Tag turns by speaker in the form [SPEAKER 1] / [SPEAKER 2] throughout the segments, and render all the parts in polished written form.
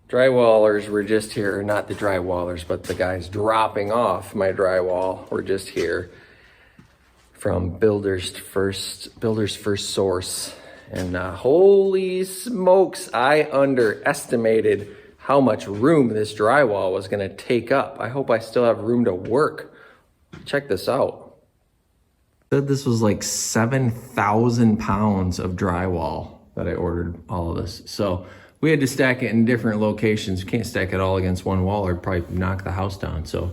[SPEAKER 1] Drywallers were just here, not the drywallers, but the guys dropping off my drywall were just here from Builder's First Source. And holy smokes, I underestimated how much room this drywall was gonna take up. I hope I still have room to work. Check this out. Said this was like 7,000 pounds of drywall that I ordered all of this. So we had to stack it in different locations. You can't stack it all against one wall or it'd probably knock the house down. So,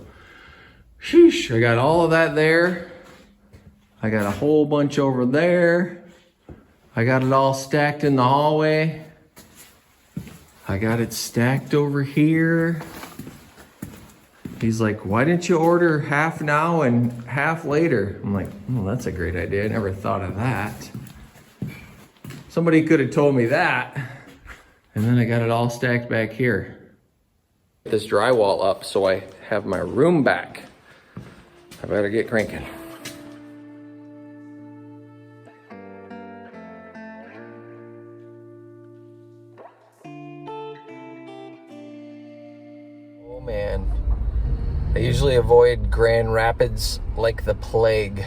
[SPEAKER 1] sheesh, I got all of that there. I got a whole bunch over there. I got it all stacked in the hallway. I got it stacked over here. He's like, why didn't you order half now and half later? I'm like, oh, that's a great idea. I never thought of that. Somebody could have told me that. And then I got it all stacked back here. This drywall up so I have my room back. I better get cranking. Oh man. I usually avoid Grand Rapids like the plague.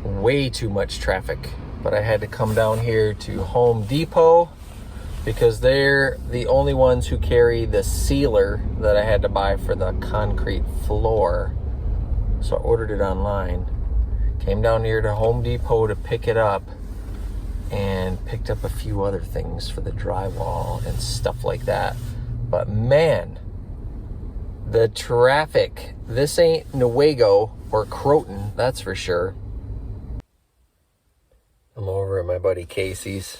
[SPEAKER 1] Way too much traffic. But I had to come down here to Home Depot because they're the only ones who carry the sealer that I had to buy for the concrete floor. So I ordered it online. Came down here to Home Depot to pick it up and picked up a few other things for the drywall and stuff like that. But man, the traffic. This ain't Newaygo or Croton, that's for sure. I'm over at my buddy Casey's.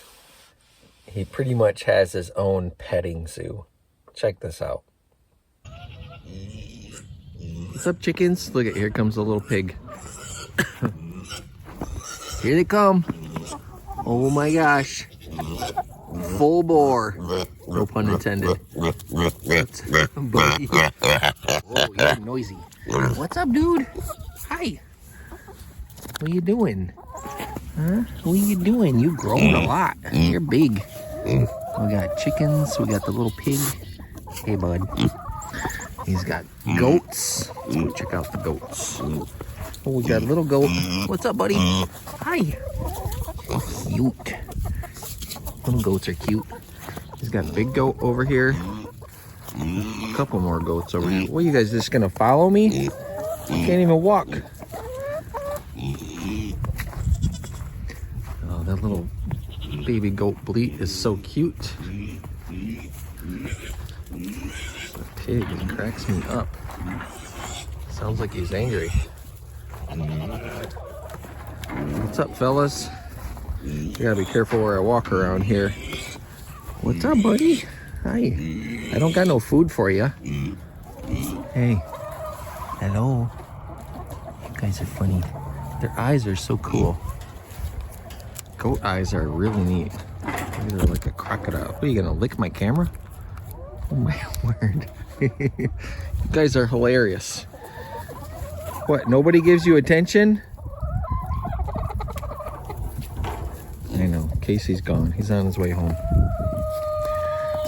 [SPEAKER 1] He pretty much has his own petting zoo. Check this out. What's up, chickens? Look at, here comes the little pig. Here they come. Oh my gosh. Full bore. No pun intended. Buddy. Whoa, you're noisy. What's up, dude? Hi. What are you doing? Huh? What are you doing? You've grown a lot. You're big. We got chickens. We got the little pig. Hey, bud. He's got goats. Let's go check out the goats. Oh, we got a little goat. What's up, buddy? Hi. Cute. Little goats are cute. He's got a big goat over here. A couple more goats over here. What, you guys just gonna follow me? You can't even walk. Oh, that little baby goat bleat is so cute. The pig cracks me up. Sounds like he's angry. What's up, fellas? You gotta be careful where I walk around here. What's up, buddy? Hi. I don't got no food for you. Hey. Hello. You guys are funny. Their eyes are so cool. Goat eyes are really neat. They're like a crocodile. What, are you gonna lick my camera? Oh my word. You guys are hilarious. What, nobody gives you attention? I know, Casey's gone. He's on his way home.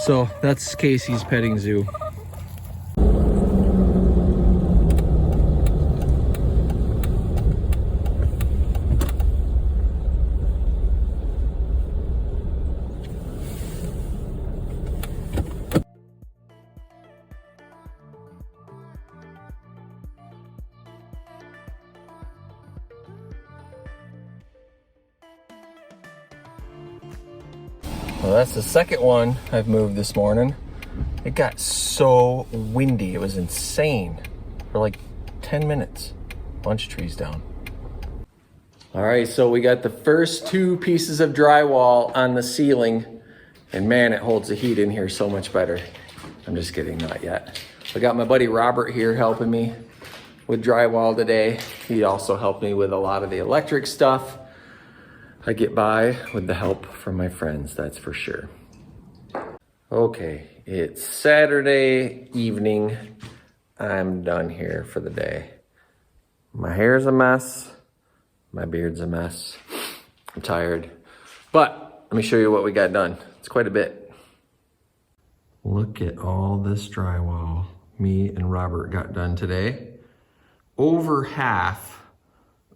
[SPEAKER 1] So that's Casey's petting zoo. Well, that's the second one I've moved this morning. It got so windy, it was insane for like 10 minutes. Bunch of trees down. All right, so we got the first two pieces of drywall on the ceiling, and man, it holds the heat in here so much better. I'm just kidding, not yet. I got my buddy Robert here helping me with drywall today. He also helped me with a lot of the electric stuff. I get by with the help from my friends, that's for sure. Okay, it's Saturday evening. I'm done here for the day. My hair's a mess. My beard's a mess. I'm tired. But let me show you what we got done. It's quite a bit. Look at all this drywall me and Robert got done today. Over half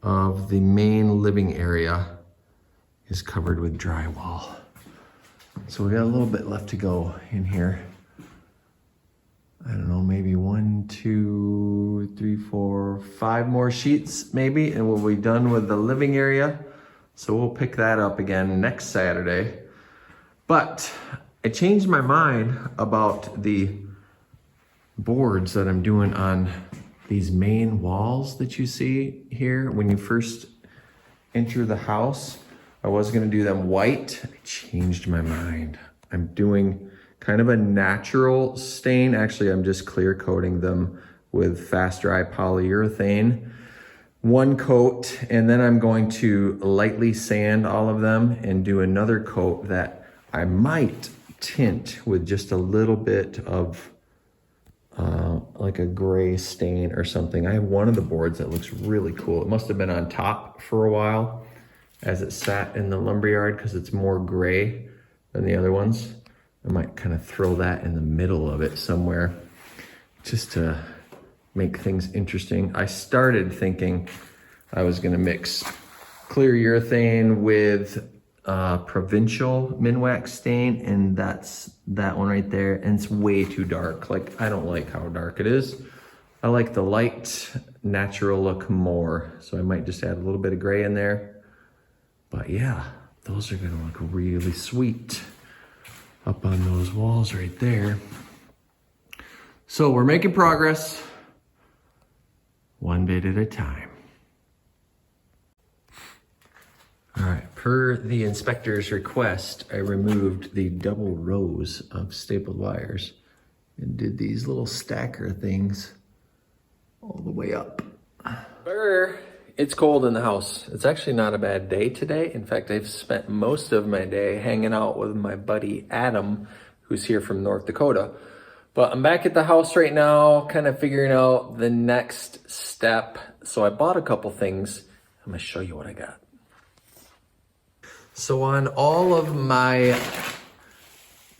[SPEAKER 1] of the main living area is covered with drywall. So we got a little bit left to go in here. I don't know, maybe 1, 2, 3, 4, 5 more sheets maybe, and we'll be done with the living area. So we'll pick that up again next Saturday. But I changed my mind about the boards that I'm doing on these main walls that you see here. When you first enter the house, I was gonna do them white. I changed my mind. I'm doing kind of a natural stain. Actually, I'm just clear coating them with fast dry polyurethane. 1 coat, and then I'm going to lightly sand all of them and do another coat that I might tint with just a little bit of like a gray stain or something. I have one of the boards that looks really cool. It must have been on top for a while as it sat in the lumberyard because it's more gray than the other ones. I might kind of throw that in the middle of it somewhere just to make things interesting. I started thinking I was gonna mix clear urethane with provincial Minwax stain, and that's that one right there, and it's way too dark. Like, I don't like how dark it is. I like the light, natural look more, so I might just add a little bit of gray in there. But yeah, those are gonna look really sweet up on those walls right there. So we're making progress, one bit at a time. All right, per the inspector's request, I removed the double rows of stapled wires and did these little stacker things all the way up. It's cold in the house. It's actually not a bad day today. In fact, I've spent most of my day hanging out with my buddy Adam, who's here from North Dakota. But I'm back at the house right now, kind of figuring out the next step. So I bought a couple things. I'm gonna show you what I got. So on all of my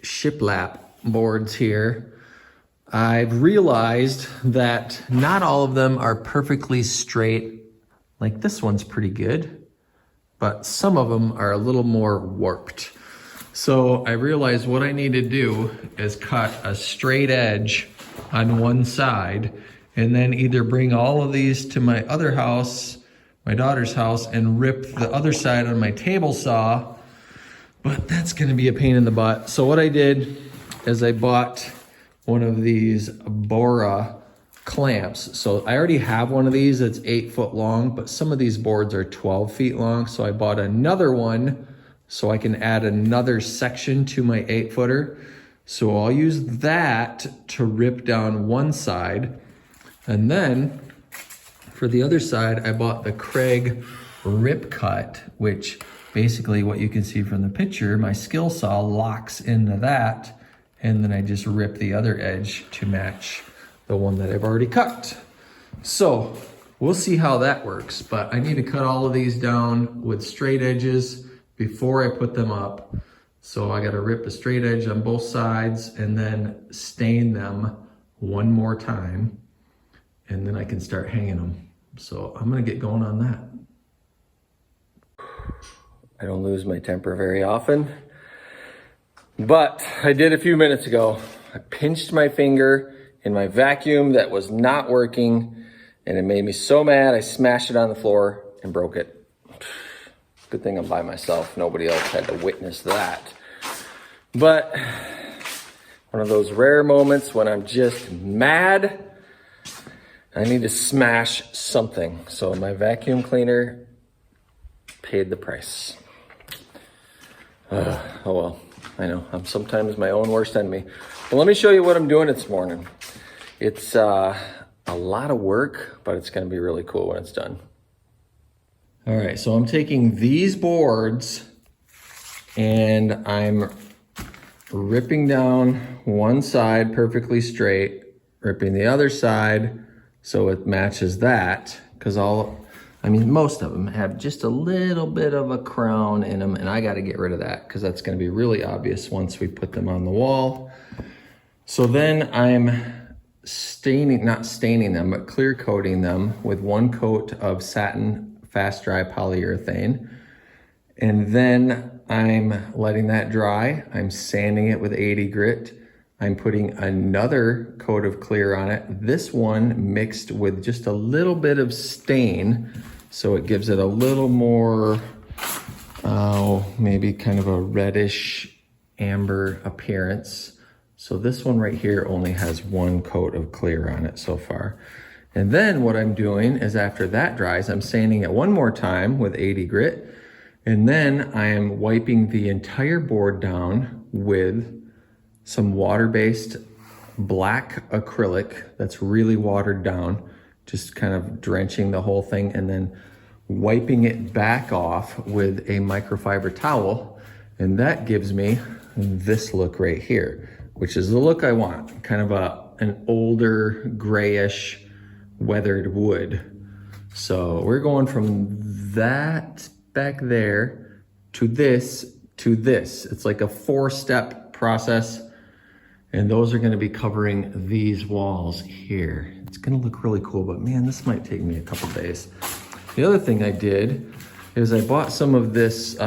[SPEAKER 1] shiplap boards here, I've realized that not all of them are perfectly straight. Like this one's pretty good, but some of them are a little more warped. So I realized what I need to do is cut a straight edge on one side and then either bring all of these to my other house, my daughter's house, and rip the other side on my table saw, but that's gonna be a pain in the butt. So what I did is I bought one of these Bora clamps. So I already have one of these that's 8 foot long, but some of these boards are 12 feet long. So I bought another one so I can add another section to my 8-footer. So I'll use that to rip down one side. And then for the other side, I bought the Craig Rip Cut, which basically what you can see from the picture, my skill saw locks into that. And then I just rip the other edge to match the one that I've already cut. So we'll see how that works, but I need to cut all of these down with straight edges before I put them up. So I gotta rip a straight edge on both sides and then stain them one more time, and then I can start hanging them. So I'm gonna get going on that. I don't lose my temper very often, but I did a few minutes ago. I pinched my finger in my vacuum that was not working, and it made me so mad I smashed it on the floor and broke it. Good thing I'm by myself. Nobody else had to witness that. But one of those rare moments when I'm just mad, I need to smash something. So my vacuum cleaner paid the price. Oh well, I know, I'm sometimes my own worst enemy. But let me show you what I'm doing this morning. It's a lot of work, but it's gonna be really cool when it's done. All right, so I'm taking these boards and I'm ripping down one side perfectly straight, ripping the other side so it matches that, because most of them have just a little bit of a crown in them, and I got to get rid of that because that's going to be really obvious once we put them on the wall. So then I'm not staining them, but clear coating them with 1 coat of satin fast dry polyurethane. And then I'm letting that dry. I'm sanding it with 80 grit. I'm putting another coat of clear on it. This one mixed with just a little bit of stain, so it gives it a little more, maybe kind of a reddish amber appearance. So this one right here only has 1 coat of clear on it so far. And then what I'm doing is after that dries, I'm sanding it one more time with 80 grit. And then I am wiping the entire board down with some water-based black acrylic that's really watered down, just kind of drenching the whole thing, and then wiping it back off with a microfiber towel. And that gives me this look right here, which is the look I want, kind of an older grayish weathered wood. So we're going from that back there to this to this. It's like a 4-step process, and those are going to be covering these walls here. It's going to look really cool, but man, this might take me a couple days. The other thing I did is I bought some of this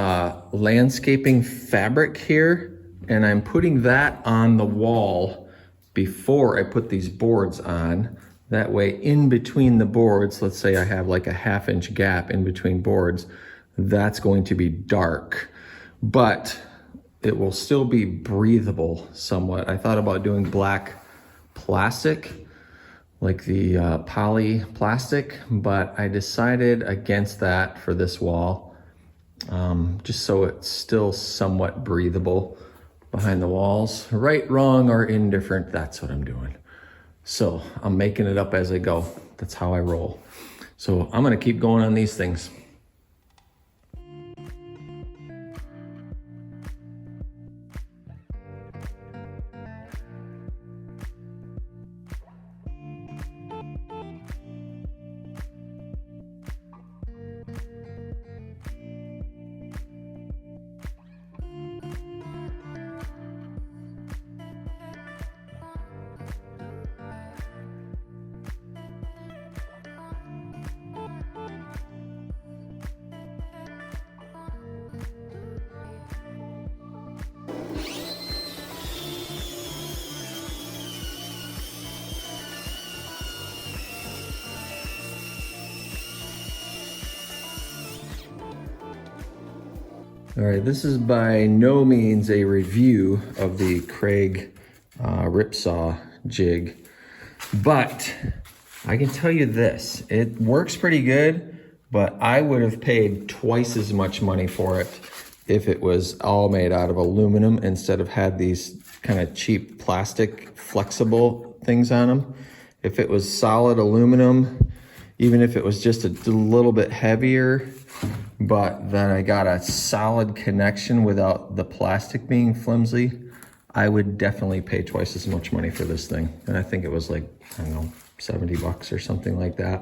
[SPEAKER 1] landscaping fabric here, and I'm putting that on the wall before I put these boards on. That way, in between the boards, let's say I have like a 1/2 inch gap in between boards, that's going to be dark, but it will still be breathable somewhat. I thought about doing black plastic, like the poly plastic, but I decided against that for this wall, just so it's still somewhat breathable behind the walls. Right, wrong, or indifferent, that's what I'm doing. So I'm making it up as I go. That's how I roll. So I'm gonna keep going on these things. All right, this is by no means a review of the Craig ripsaw jig, but I can tell you this, it works pretty good, but I would have paid twice as much money for it if it was all made out of aluminum instead of had these kind of cheap plastic flexible things on them. If it was solid aluminum, even if it was just a little bit heavier, but then I got a solid connection without the plastic being flimsy, I would definitely pay twice as much money for this thing. And I think it was like, I don't know, 70 bucks or something like that.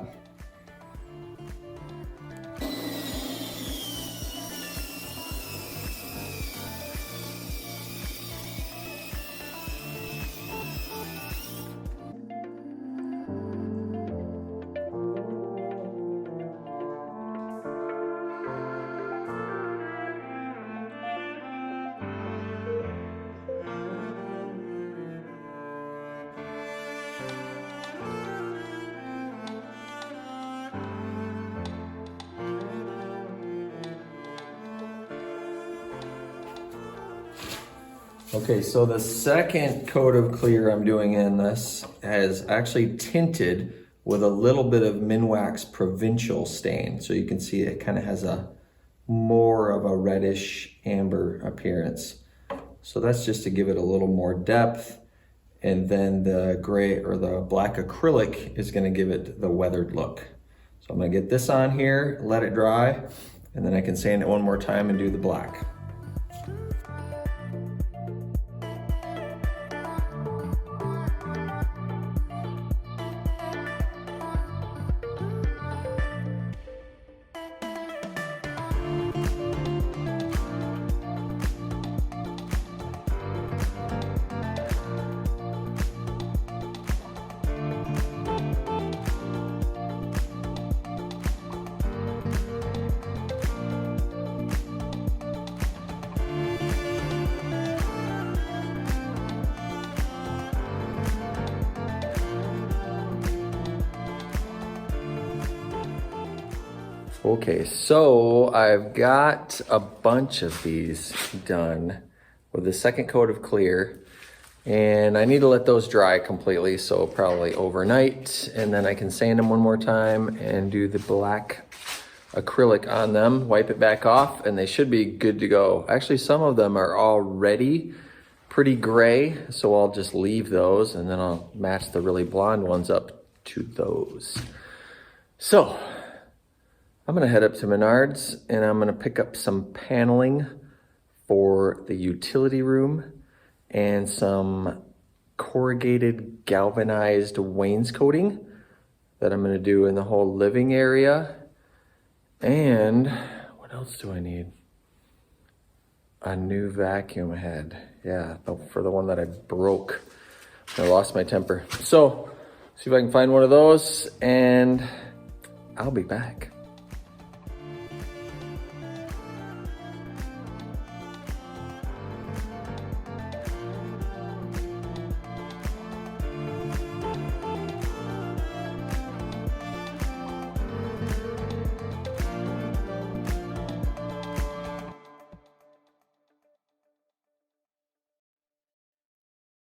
[SPEAKER 1] Okay, so the second coat of clear I'm doing in this is actually tinted with a little bit of Minwax Provincial stain. So you can see it kind of has a more of a reddish amber appearance. So that's just to give it a little more depth. And then the gray or the black acrylic is gonna give it the weathered look. So I'm gonna get this on here, let it dry, and then I can sand it one more time and do the black. Okay, so I've got a bunch of these done with the second coat of clear, and I need to let those dry completely, so probably overnight, and then I can sand them one more time and do the black acrylic on them, wipe it back off, and they should be good to go. Actually, some of them are already pretty gray, so I'll just leave those, and then I'll match the really blonde ones up to those. So I'm gonna head up to Menards and I'm gonna pick up some paneling for the utility room and some corrugated galvanized wainscoting that I'm gonna do in the whole living area. And what else do I need? A new vacuum head. Yeah, for the one that I broke. I lost my temper. So, see if I can find one of those and I'll be back.